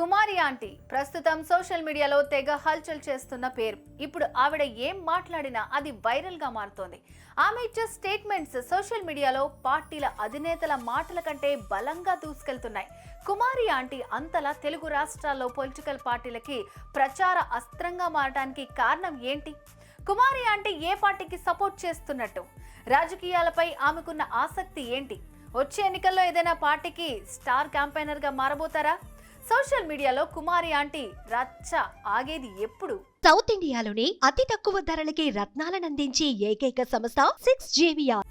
కుమారి aunty ప్రస్తుతం social మీడియాలో తెగ హల్చల్ చేస్తున్న పేరు. ఇప్పుడు ఆవిడ ఏం మాట్లాడినా అది వైరల్ గా మారుతోంది. ఆమె ఇచ్చే స్టేట్మెంట్స్ సోషల్ మీడియాలో పార్టీల అధినేతల మాటల కంటే బలంగా దూసుకెళ్తున్నాయి. కుమారి ఆంటీ అంతలా తెలుగు రాష్ట్రాల్లో పొలిటికల్ పార్టీలకి ప్రచార అస్త్రంగా మారడానికి కారణం ఏంటి? కుమారి ఆంటీ ఏ పార్టీకి సపోర్ట్ చేస్తున్నట్టు? రాజకీయాలపై ఆమెకున్న ఆసక్తి ఏంటి? వచ్చే ఎన్నికల్లో ఏదైనా పార్టీకి స్టార్ క్యాంపెయినర్ గా మారబోతారా? సోషల్ మీడియాలో కుమారి ఆంటీ రచ్చ ఆగేది ఎప్పుడు? సౌత్ ఇండియాలోనే అతి తక్కువ ధరలకి రత్నాలను అందించే ఏకైక సంస్థ 6JVR.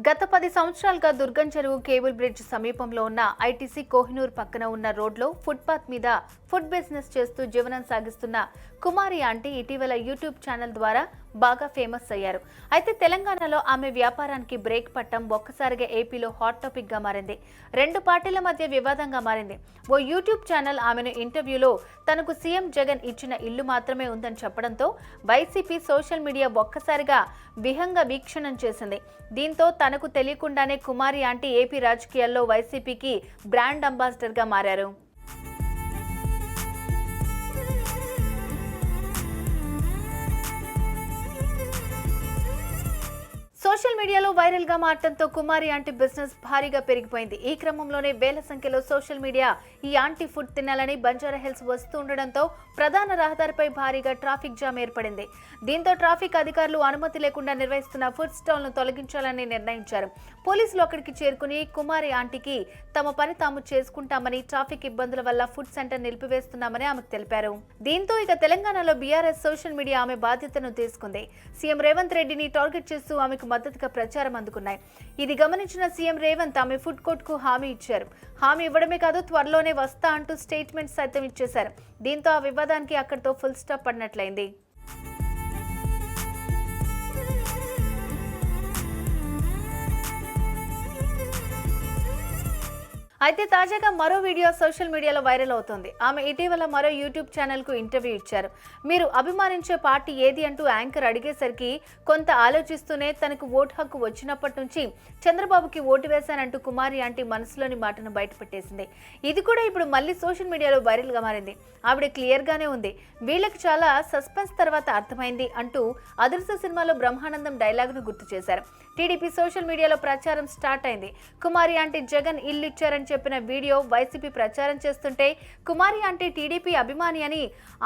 గత 10 సంవత్సరాలుగా దుర్గం చెరువు కేబుల్ బ్రిడ్జ్ సమీపంలో ఉన్న ఐటీసీ కోహినూర్ పక్కన ఉన్న రోడ్లో ఫుట్పాత్ మీద ఫుడ్ బిజినెస్ చేస్తూ జీవనం సాగిస్తున్న కుమారి ఆంటీ ఇటీవల యూట్యూబ్ ఛానల్ ద్వారా బాగా ఫేమస్ అయ్యారు. అయితే తెలంగాణలో ఆమె వ్యాపారానికి బ్రేక్ పట్టడం ఒక్కసారిగా ఏపీలో హాట్ టాపిక్ గా మారింది. రెండు పార్టీల మధ్య వివాదంగా మారింది. ఓ యూట్యూబ్ ఛానల్ ఆమెను ఇంటర్వ్యూలో తనకు సీఎం జగన్ ఇచ్చిన ఇల్లు మాత్రమే ఉందని చెప్పడంతో వైసీపీ సోషల్ మీడియా ఒక్కసారిగా విహంగ వీక్షణం చేసింది. దీంతో తనకు తెలియకుండానే కుమారి ఆంటీ ఏపీ రాజకీయాల్లో వైసీపీకి బ్రాండ్ అంబాసిడర్ గా మారారు. సోషల్ మీడియాలో వైరల్ గా మారడంతో కుమారి ఆంటీ బిజినెస్ భారీగా పెరిగిపోయింది. ఈ క్రమంలోనే వేల సంఖ్యలో సోషల్ మీడియా ఈ ఆంటీ ఫుడ్ తినాలని బంజారా హిల్స్ వస్తూ ఉండడంతో ప్రధాన రహదారిపై భారీగా ట్రాఫిక్ జామ్ ఏర్పడింది. దీంతో ట్రాఫిక్ అధికారులు అనుమతి లేకుండా నిర్వహిస్తున్న ఫుడ్ స్టాల్ ను తొలగించాలని నిర్ణయించారు. పోలీసులు అక్కడికి చేరుకుని కుమారి ఆంటీకి తమ పని తాము చేసుకుంటామని, ట్రాఫిక్ ఇబ్బందుల వల్ల ఫుడ్ సెంటర్ నిలిపివేస్తున్నామని ఆమెకు తెలిపారు. దీంతో ఇక తెలంగాణలో బీఆర్ఎస్ సోషల్ మీడియా ఆమె బాధ్యతను తీసుకుంది. సీఎం రేవంత్ రెడ్డిని టార్గెట్ చేస్తూ ఆమెకు మద్దతుగా ప్రచారం అందుకున్నాయి. ఇది గమనించిన సీఎం రేవంత్ ఆమె ఫుడ్ కోర్ట్ కు హామీ ఇచ్చారు. హామీ ఇవ్వడమే కాదు, త్వరలోనే వస్తా అంటూ స్టేట్మెంట్ సైతం ఇచ్చేశారు. దీంతో ఆ వివాదానికి అక్కడితో ఫుల్ స్టాప్ పడినట్లయింది. అయితే తాజాగా మరో వీడియో సోషల్ మీడియాలో వైరల్ అవుతోంది. ఆమె ఇటీవల మరో యూట్యూబ్ ఛానల్ కు ఇంటర్వ్యూ ఇచ్చారు. మీరు అభిమానించే పార్టీ ఏది అంటూ యాంకర్ అడిగేసరికి కొంత ఆలోచిస్తూనే తనకు ఓటు హక్కు వచ్చినప్పటి నుంచి చంద్రబాబుకి ఓటు వేశానంటూ కుమారి ఆంటీ మనసులోని మాటను బయటపెట్టేసింది. ఇది కూడా ఇప్పుడు మళ్ళీ సోషల్ మీడియాలో వైరల్ గా మారింది. ఆవిడ క్లియర్ గానే ఉంది, వీళ్ళకి చాలా సస్పెన్స్ తర్వాత అర్థమైంది అంటూ అదృశ్య సినిమాలో బ్రహ్మానందం డైలాగ్ ను గుర్తు చేశారు. టీడీపీ సోషల్ మీడియాలో ప్రచారం స్టార్ట్ అయింది. కుమారి ఆంటీ జగన్ ఇల్లు ఇచ్చారని చెప్పిన వీడియో వైసీపీ ప్రచారం చేస్తుంటే కుమారి ఆంటీ టీడీపీ అభిమాని అని,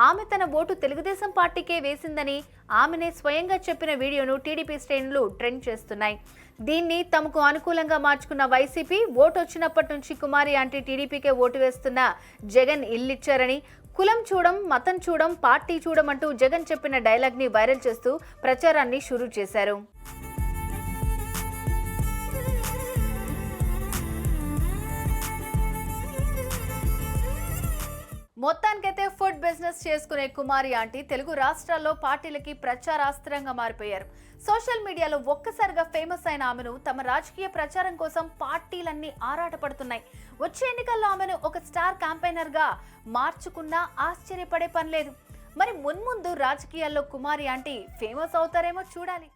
ఆమె తన ఓటు తెలుగుదేశం పార్టీకే వేసిందని ఆమెనే స్వయంగా చెప్పిన వీడియోను టీడీపీ శ్రేణులు ట్రెండ్ చేస్తున్నాయి. దీన్ని తమకు అనుకూలంగా మార్చుకున్న వైసీపీ ఓటు వచ్చినప్పటి నుంచి కుమారి ఆంటీ టీడీపీకే ఓటు వేస్తున్న జగన్ ఇల్లిచ్చారని, కులం చూడం, మతం చూడం, పార్టీ చూడం అంటూ జగన్ చెప్పిన డైలాగ్ ని వైరల్ చేస్తూ ప్రచారాన్ని షురూ చేశారు. మొత్తానికైతే ఫుడ్ బిజినెస్ చేసుకునే కుమారి ఆంటీ తెలుగు రాష్ట్రాల్లో పార్టీలకి ప్రచారాస్త్రంగా మారిపోయారు. సోషల్ మీడియాలో ఒక్కసారిగా ఫేమస్ అయిన ఆమెను తమ రాజకీయ ప్రచారం కోసం పార్టీలన్నీ ఆరాటపడుతున్నాయి. వచ్చే ఎన్నికల్లో ఆమెను ఒక స్టార్ క్యాంపెయినర్ గా మార్చుకున్నా ఆశ్చర్యపడే పని లేదు. మరి మున్ముందు రాజకీయాల్లో కుమారి ఆంటీ ఫేమస్ అవుతారేమో చూడాలి.